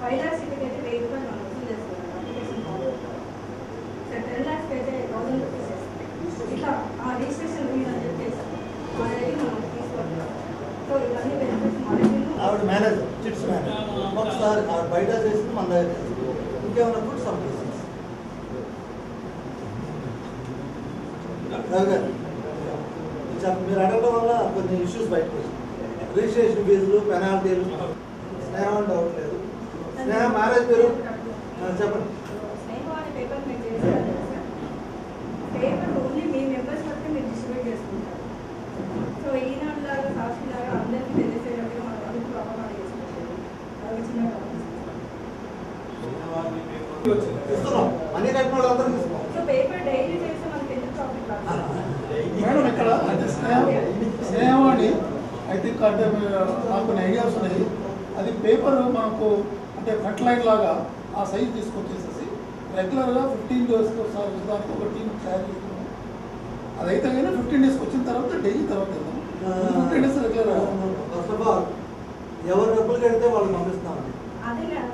5 lakhs అయితే 1000 రూపాయలు మనం వసూలు చేస్తున్నాం అప్లికేషన్ ఫామ్. సార్ 10 lakhs అయితే 1000 రూపీస్ ఇట్లా ఆ రిజిస్ట్రేషన్ ఫీజ్ అని చెప్పేసి అనేది మనం తీసుకుంటాం. సో ఇవన్నీ బెనిఫిట్స్ మనకి ఆవిడ మేనేజర్ చిట్స్ మేనేజర్ ఒకసారి ఆవిడ బయట చేసి మన దగ్గర ఇంకేమైనా కూడా సంప్రదించారు. మీరు అడగడం వల్ల కొన్ని ఇష్యూస్ బయటకు వచ్చాయి. రిజిస్ట్రేషన్ ఫీజులు, పెనాల్టీలు. స్నేహం అంటే అవ్వట్లేదు. స్నేహం మ్యారేజ్ పేరు చెప్పండి. స్నేహం అనే పేపర్ మీరు చేస్తారు సార్. పేపర్ ఓన్లీ మీ మెంబర్స్ వరకు మీరు డిస్ట్రిబ్యూట్ చేసుకుంటారు. సో ఈనాడు లాగా సాక్షి లాగా అందరికీ తెలిసేటట్టుగా మనం అందుకు అవగాహన చేసుకుంటారు. అది చిన్న ఇస్తున్నాం అన్ని కట్టిన వాళ్ళందరూ ఇస్తున్నాం. సో పేపర్ డైలీ చేస్తే మనకి ఎందుకు ప్రాఫిట్ రాదు మేడం ఇక్కడ అంటే స్నేహం అని ఐ థింక్ అంటే నాకు కొన్ని ఐడియాస్ ఉన్నాయి. అది పేపర్ మనకు అంటే ఫ్రంట్ లైన్ లాగా ఆ సైజ్ తీసుకొచ్చేసేసి రెగ్యులర్గా 15 days ఒకసారి దానికి ఒక టీం తయారు చేస్తున్నాం. అదైతే కానీ 15 days వచ్చిన తర్వాత డైలీ తర్వాత వెళ్దాం. 15 days regular. First of all ఎవరు డబ్బులు కడితే వాళ్ళు పంపిస్తామండి. అదే కాదు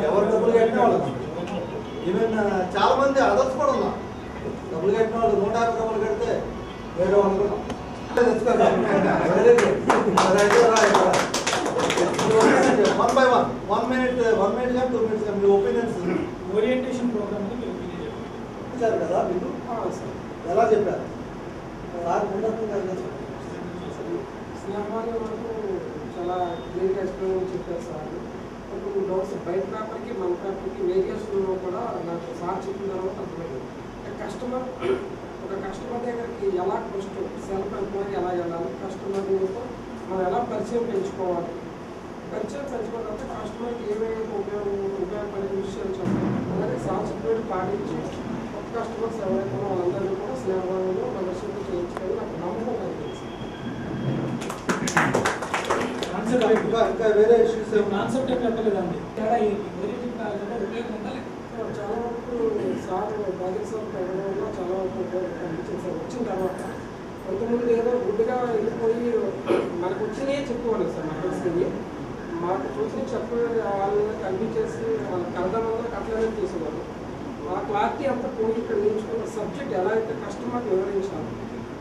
ఎవరు డబ్బులు కట్టిన వాళ్ళు ఈవెన్ చాలా మంది అదర్స్ కూడా ఉన్నా డబ్బులు కట్టిన వాళ్ళు 150 రూపాయలు కడితే వేరే వాళ్ళు కూడా one by one 1 minute 2 minutes మీ ఒపీనియన్స్ ఓరియంటేషన్ ప్రోగ్రామ్ ఇచ్చారు కదా మీకు ఎలా చెప్పారు సార్ స్నేహాలు మనకు చాలా క్లియర్గా ఎక్స్ప్లెయిన్ చెప్పారు సార్. ఇప్పుడు డౌట్స్ బయట పేపర్కి మన పేపర్కి వేరియేషన్లో కూడా నాకు సార్ చెప్పిన తర్వాత అర్థమైంది. ఒక కస్టమర్ దగ్గరికి ఎలా ఫస్ట్ సెల్ఫ్ ఎంప్లాయీ ఎలా వెళ్ళాలి, కస్టమర్తో మనం ఎలా పరిచయం పెంచుకోవాలి, పరిచయం పెంచుకున్న తర్వాత కస్టమర్కి ఏమేమి ఉపయోగపడే విషయాలు చెప్పాలి. అలాగే సార్ చెప్పేది పాటించి కొత్త కస్టమర్స్ ఎవరైతే వాళ్ళందరినీ కూడా స్నేహంలో మెంబర్షిప్ చేయించుకొని నాకు నమ్మకం కలిగింది. ఇంకా వేరే ఇష్యూస్ కాన్సెప్ట్ చెప్పలేదండి. చాలా వరకు సార్ బాధ్యత సార్ పెట్టడం వల్ల చాలా వరకు కనిపించింది సార్. వచ్చిన తర్వాత కొంతమంది ఏదో గుడ్డుగా వెళ్ళిపోయి మనకు వచ్చినాయే చెప్పుకోవాలి సార్. నాకు తెలిసింది మాకు చూసి చెప్పే వాళ్ళని కనిపించేసి వాళ్ళకి అర్థమంతా అట్లనే తీసేవాళ్ళు. ఆ క్లారిటీ అంతా పోయి ఇక్కడ నేర్చుకున్న సబ్జెక్ట్ ఎలా అయితే కస్టమర్కి వివరించాలి,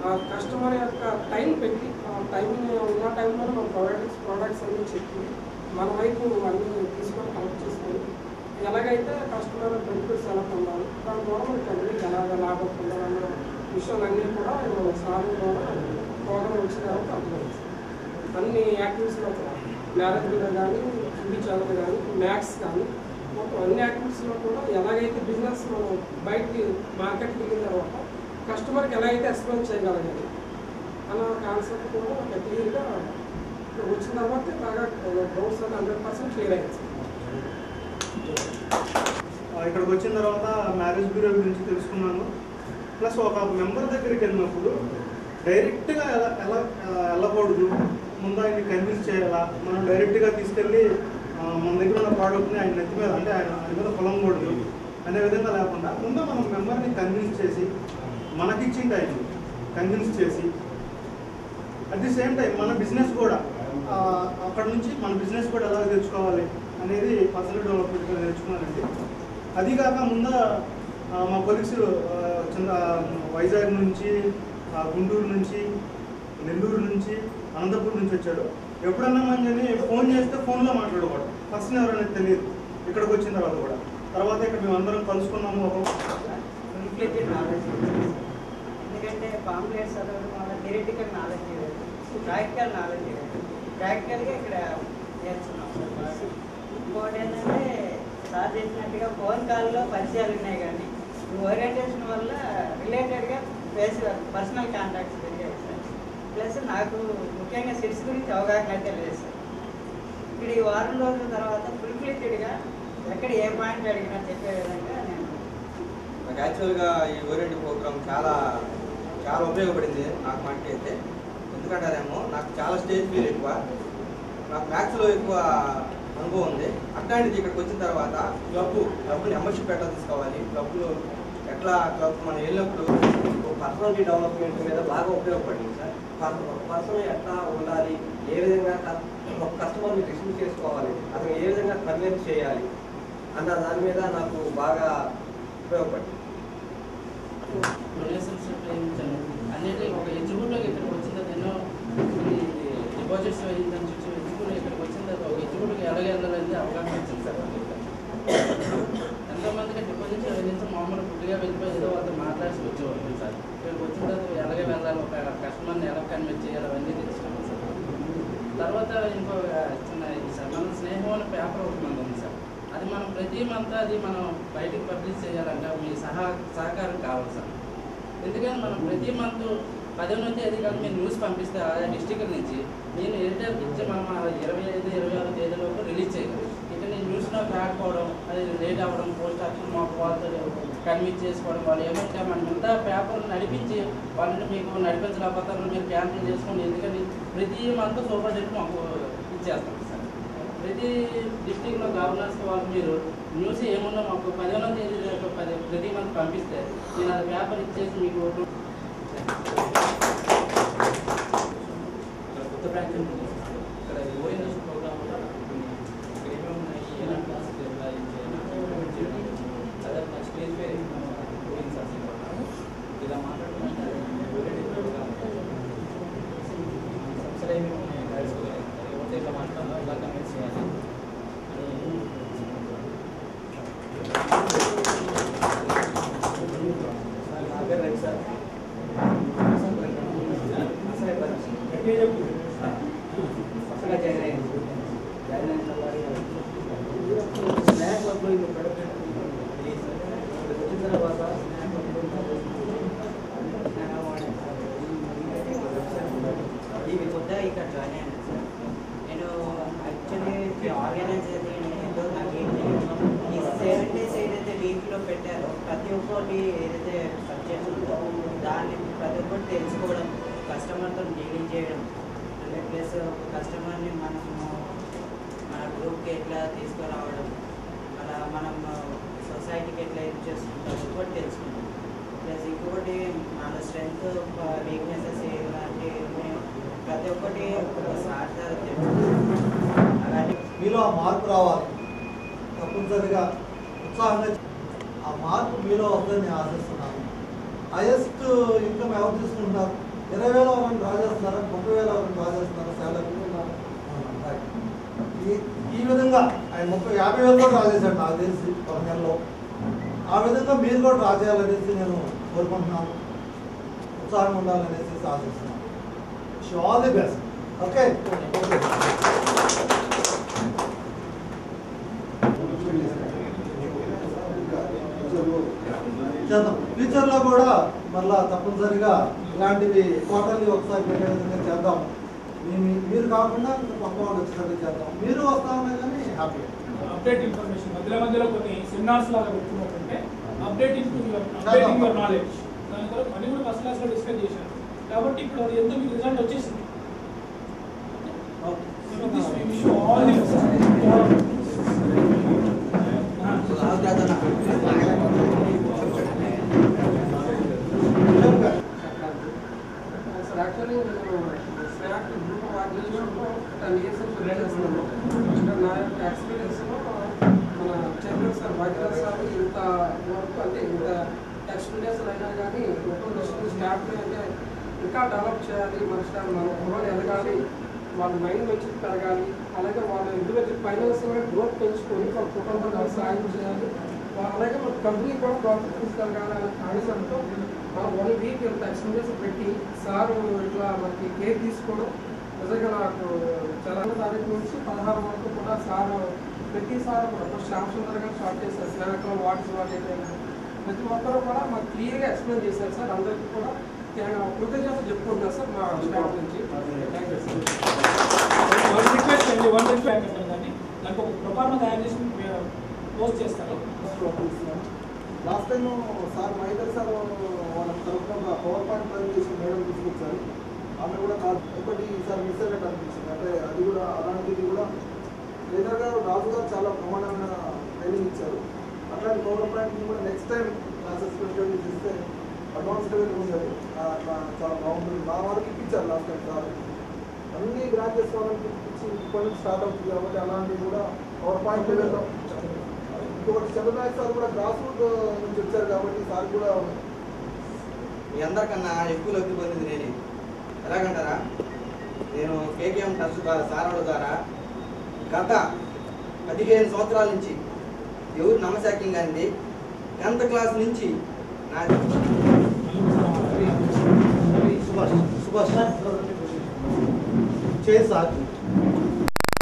ఆ కస్టమర్ యొక్క టైం పెట్టి ఆ టైం ఉన్న టైంలో మన ప్రోడక్ట్స్ అన్నీ చెప్పి మన వైపు అన్నీ తీసుకొని కలెక్ట్ చేసుకొని ఎలాగైతే కస్టమర్ బెనిఫిట్స్ ఎలా పొందాలి, దాని ద్వారా మన కంపెనీకి ఎలాగ లాభం పొందాలన్న విషయాలన్నీ కూడా సార్ ద్వారా ప్రోగ్రామ్ వచ్చిన తర్వాత అర్థమైంది. అన్ని యాక్టివిటీస్లో మ్యారేజ్ మీద కానీ, టీవీ ఛానల్ కానీ, మ్యాథ్స్ కానీ మొత్తం అన్ని యాక్టివిటీస్లో కూడా ఎలాగైతే బిజినెస్ మనం బయటికి మార్కెట్కి వెళ్ళిన తర్వాత కస్టమర్కి ఎలా అయితే ఎక్స్ప్లెయిన్ చేయగలగాలి అన్న కాన్సెప్ట్ కూడా ఒక క్లియర్గా వచ్చిన తర్వాత బాగా డౌట్స్ అని 100% క్లియర్ అయ్యింది. ఇక్కడికి వచ్చిన తర్వాత మ్యారేజ్ బ్యూరో గురించి తెలుసుకున్నాను. ప్లస్ ఒక మెంబర్ దగ్గరికి వెళ్ళినప్పుడు డైరెక్ట్గా ఎలా వెళ్ళకూడదు, ముందు ఆయన్ని కన్విన్స్ చేయాలా, మనం డైరెక్ట్గా తీసుకెళ్ళి మన దగ్గర ఉన్న ప్రోడక్ట్ని ఆయన నెత్తి మీద అంటే ఆయన మీద పొలంకూడదు అనే విధంగా లేకుండా ముందు మనం మెంబర్ని కన్విన్స్ చేసి మనకిచ్చిన టైం కన్విన్స్ చేసి అట్ ది సేమ్ టైం మన బిజినెస్ కూడా అక్కడ నుంచి మన బిజినెస్ కూడా ఎలా తెచ్చుకోవాలి అనేది పర్సనల్ డెవలప్మెంట్ నేర్చుకున్నానండి. అదికాక ముందు మా కొలీగ్స్ వైజాగ్ నుంచి, గుంటూరు నుంచి, నెల్లూరు నుంచి, అనంతపురం నుంచి వచ్చారు. ఎప్పుడన్నా మంచిని ఫోన్ చేస్తే ఫోన్లో మాట్లాడకూడదు, పర్సన్ ఎవరైనా తెలియదు. ఇక్కడికి వచ్చిన తర్వాత కూడా తర్వాత ఇక్కడ మేము అందరం కలుసుకున్నాము. ఎందుకంటే పాంప్లెట్స్ చదవడం వల్ల థియరిటికల్ నాలెడ్జ్ లేదు, ప్రాక్టికల్ నాలెడ్జ్ లేదు. ప్రాక్టికల్గా ఇక్కడ నేర్చుకున్నాం. ఇంకోటి ఏంటంటే సార్ చేసినట్టుగా ఫోన్ కాల్లో పరిచయాలు ఉన్నాయి, కానీ ఓరియంటేషన్ వల్ల రిలేటెడ్గా పర్సనల్ కాంటాక్ట్స్ పెరిగాయి సార్. ప్లస్ నాకు ముఖ్యంగా సిట్స్ గురించి అవగాహన అయితే లేదు సార్. ఇక్కడ ఈ వారం రోజుల తర్వాత ఫుల్ఫిల్డ్గా ఎక్కడ ఏ పాయింట్ అడిగినా చెప్పే విధంగా నేను నాకు యాక్చువల్గా ఈ ఓరియంటెడ్ ప్రోగ్రామ్ చాలా చాలా ఉపయోగపడింది నాకు. అంటే అయితే ఎందుకంటారేమో నాకు చాలా స్టేజ్ ఫీల్ ఎక్కువ, నాకు మ్యాథ్స్లో ఎక్కువ అనుభవం ఉంది. అట్లాంటిది ఇక్కడికి వచ్చిన తర్వాత క్లబ్ మెంబర్షిప్ ఎట్లా తీసుకోవాలి, క్లబ్లో ఎట్లా మనం వెళ్ళినప్పుడు పర్సనాలిటీ డెవలప్మెంట్ మీద బాగా ఉపయోగపడింది సార్. పర్సన్ ఎట్లా ఉండాలి, ఏ విధంగా ఒక కస్టమర్ని రిసీవ్ చేసుకోవాలి, అతను ఏ విధంగా కన్విన్స్ చేయాలి అన్న దాని మీద నాకు బాగా ఉపయోగపడింది. అన్నిటి ఒక ఎగ్జిక్యూటివ్లోకి ఇక్కడికి వచ్చిన తర్వాత ఎన్నో డిపాజిట్స్ అయ్యిందని చూసి ఎగ్జిక్యూటివ్ ఇక్కడికి వచ్చిన తర్వాత ఒక ఎగ్జిక్యూటివ్కి ఎలాగెళ్ళాలని అవగాహన వచ్చింది సార్. ఎంతోమందికి డిపాజిట్స్ వెళ్ళించి మామూలు గుడ్డిగా వెళ్ళిపోయి ఏదో వాళ్ళతో మాట్లాడి వచ్చేవాళ్ళు సార్. ఇక్కడికి వచ్చిన తర్వాత ఎలాగే వెళ్ళాలి, ఒక కస్టమర్ని ఎలా కన్విన్స్ చేయాలి అవన్నీ తెలుసుకున్నాం సార్. తర్వాత ఇంకో చిన్న ఇది సార్, మన స్నేహం అనే పేపర్ ఒకటి మనకు ఉంది సార్. అది మనం ప్రతి మంత్ అది మనం బయటకు పబ్లిష్ చేయాలంటే మీ సహకారం కావాలి సార్. ఎందుకంటే మనం ప్రతి మంత్ 10 నుంచి 5 కాదు మీరు న్యూస్ పంపిస్తే ఆయా డిస్టిక్ల నుంచి నేను ఎడిటర్కి ఇచ్చి మనం 25, 26 తేదీలోపు రిలీజ్ చేయగలం. ఇక నేను న్యూస్ నాకు రాకపోవడం, అది లేట్ అవ్వడం, పోస్ట్ ఆఫీస్ మాకు వాళ్ళతో కన్విన్స్ చేసుకోవడం, వాళ్ళు ఏమంటే మనం మిగతా పేపర్ నడిపించి వాళ్ళని మీకు నడిపించలేకపోతారు, మీరు క్యాన్సిల్ చేసుకోండి. ఎందుకంటే ప్రతి మంత్ సూపర్ డేట్ మాకు ఇచ్చేస్తాం సార్. ప్రతి డిస్టిక్లో గవర్నర్స్ వాళ్ళు మీరు న్యూస్ ఏమున్నా మాకు 10వ తేదీ ప్రతి మంత్ పంపిస్తే నేను అది పేపర్ ఇచ్చేసి మీకు కొత్త బ్రాంచ్ ఉంటుంది ఇక్కడ ఓఎన్ఎస్ ప్రోగ్రామ్ కూడా ఇక్కడ ఏమేమి ఉన్నాయి, ఎలాంటి క్లాసెస్ ఎలా చేయడం, అదే నా స్టేజ్ పే ఇలా మాట్లాడుతుంటే ప్రోగ్రామ్ సంస్థలు ఏమేమి ఉన్నాయి గైడ్స్ ఎవరితో ఇట్లా మాట్లాడాలో ఇలా కన్విన్స్ చేయాలి అని సార్. ఇవి కొద్దిగా ఇక్కడ జాయిన్ అయ్యాను సార్. నేను యాక్చువల్లీ ఆర్గనైజ్ ఏదో నాకు ఏం తెలియదు. ఈ 7 days ఏదైతే వీక్లో పెట్టారో ప్రతి ఒక్కటి ఏదైతే సబ్జెక్ట్ ఉందో దాన్ని ప్రతి ఒక్కటి తెలుసుకోవడం, కస్టమర్తో డీలింగ్ చేయడం, అంటే ప్లస్ కస్టమర్ని మనము మన గ్రూప్కి ఎట్లా తీసుకురావడం, అలా మనం సొసైటీకి ఎట్లా యూజ్ చేసుకుంటాం ఒకటి తెలుసుకుంటాం. ప్లస్ ఇంకొకటి మన స్ట్రెంగ్త్ వీక్నెసెస్ ఇలాంటివి ప్రతి ఒక్కటి సార్ ద్వారా తెలుసుకుంటాం. అలాంటి మీలో ఆ మార్పు రావాలి, తప్పనిసరిగా ఉత్సాహంగా ఆ మార్పు మీలో వస్తుందని నేను ఆశిస్తున్నాను. హైయెస్ట్ ఇన్కమ్ ఎవరు తీసుకుంటారు? 20,000 ఎవరైనా డ్రా చేస్తున్నారా? 30,000 ఎవరైనా డ్రా చేస్తున్నారా శాలరీ? ఈ విధంగా ఆయన 50,000 డ్రా చేశాడు నాకు తెలిసి 1 నెలలో. ఆ విధంగా మీరు కూడా డ్రా చేయాలనేసి నేను కోరుకుంటున్నాను. ఉత్సాహంగా ఉండాలనేసి ఆశిస్తున్నాను. All the best. ఓకే, చేద్దాం. ఫ్యూచర్లో కూడా మళ్ళా తప్పనిసరిగా ఇలాంటివి క్వార్టర్లీ ఒకసారి పెట్టే విధంగా చేద్దాం. మీరు కాకుండా పక్క వాళ్ళు వచ్చేసరికి చేద్దాం. మీరు వస్తా ఉన్నా కానీ హ్యాపీ. అప్డేట్ ఇన్ఫర్మేషన్ మధ్యలో కొన్ని సెమినార్స్ లాగా పెట్టుకున్నట్టుంటే అప్డేటింగ్ యువర్ నాలెడ్జ్ దాని తర్వాత మళ్ళీ కూడా ఫస్ట్ క్లాస్లో డిస్కస్ చేశాను కాబట్టి ఇప్పుడు అది ఎంత మీకు రిజల్ట్ వచ్చేసింది. యాక్చువల్లీ నేను స్నాప్ గ్రూప్ ఆర్గనైజేషన్లో 10 years చేస్తున్నాను. నా యొక్క ఎక్స్పీరియన్స్లో మన చంద్ర సార్ భాగ్యరాజ్ సార్ ఇంత వర్క్ అంటే ఇంత ఎక్స్పీరియన్స్ అయినా కానీ ఒక్కొక్క స్టాఫ్ని అంటే ఇంకా డెవలప్ చేయాలి, మన స్టాఫ్ మన కుర్రోలు ఎదగాలి, వాళ్ళ మైండ్ మంచి పెరగాలి, అలాగే వాళ్ళ ఇండివిజువల్ ఫైనాన్షియల్గా గ్రోత్ పెంచుకొని వాళ్ళ కుటుంబాలకు సాయం చేయాలి, అలాగే మన కంపెనీ కూడా ప్రాఫిట్ తీసుకెళ్ళగాలి అనే ఆలోచనతో మనం 1 week ఇంత ఎక్స్పీరియన్స్ పెట్టి సార్ ఇట్లా మనకి కేర్ తీసుకోవడం నిజంగా నాకు చాలా తారీఖు నుంచి 16 వరకు కూడా సార్ ప్రతిసారి కూడా స్టాఫ్ సుందరంగా స్టార్ట్ చేశారు. స్నాక్లో వాట్స్ వాటి ప్రతి ఒక్కరు కూడా మాకు క్లియర్గా ఎక్స్ప్లెయిన్ చేశారు సార్. అందరికీ కూడా కృతజ్ఞత చెప్పుకుంటున్నాను సార్ మా స్టాఫ్ నుంచి. Thank you sir. One request దానికి ఒక ప్రొఫార్మా తయారు చేసి పోస్ట్ చేస్తారు. Last time sir Mahender sir వాళ్ళ తరఫున పవర్ పాయింట్ ప్రజెంటేషన్ మేడం తీసుకొచ్చారు. ఆమె కూడా ఒకటి సార్ మిస్ అయినట్టు అనిపించింది. అంటే అది కూడా అలాంటిది కూడా ట్రైనర్ గారు రాజు గారు చాలా ప్రమాణమైన ట్రైనింగ్ ఇచ్చారు. అట్లాంటి పవర్ పాయింట్ కూడా నెక్స్ట్ టైం క్లాసెస్ ప్రిపేర్ చేస్తే అడ్వాన్స్ లెవెల్ ఉంది అది అట్లా చాలా బాగుంటుంది. మా వాళ్ళకి ఇప్పించారు లాస్ట్ టైం సార్, అన్ని బ్రాంచెస్ వాళ్ళకి ఇప్పించి ఇప్పటి నుంచి స్టార్ట్ అవుతుంది కాబట్టి అలాంటివి కూడా పవర్ పాయింట్ లెవెల్లో. ఇంకొకటి చంద్రనాయక్ సార్ కూడా గ్రాస్ రూట్ నుంచి వచ్చారు కాబట్టి సార్ కూడా మీ అందరికన్నా ఎక్కువ లబ్ధి పొందింది నేనే. ఎలాగంటారా, నేను కేకేఎం ట్రస్ట్ ద్వారా సారాడు ద్వారా గత 15 సంవత్సరాల నుంచి ఎవరు నమ్మశక్యం కానీ 10th క్లాస్ నుంచి నా సుభాష్ చేయి సార్.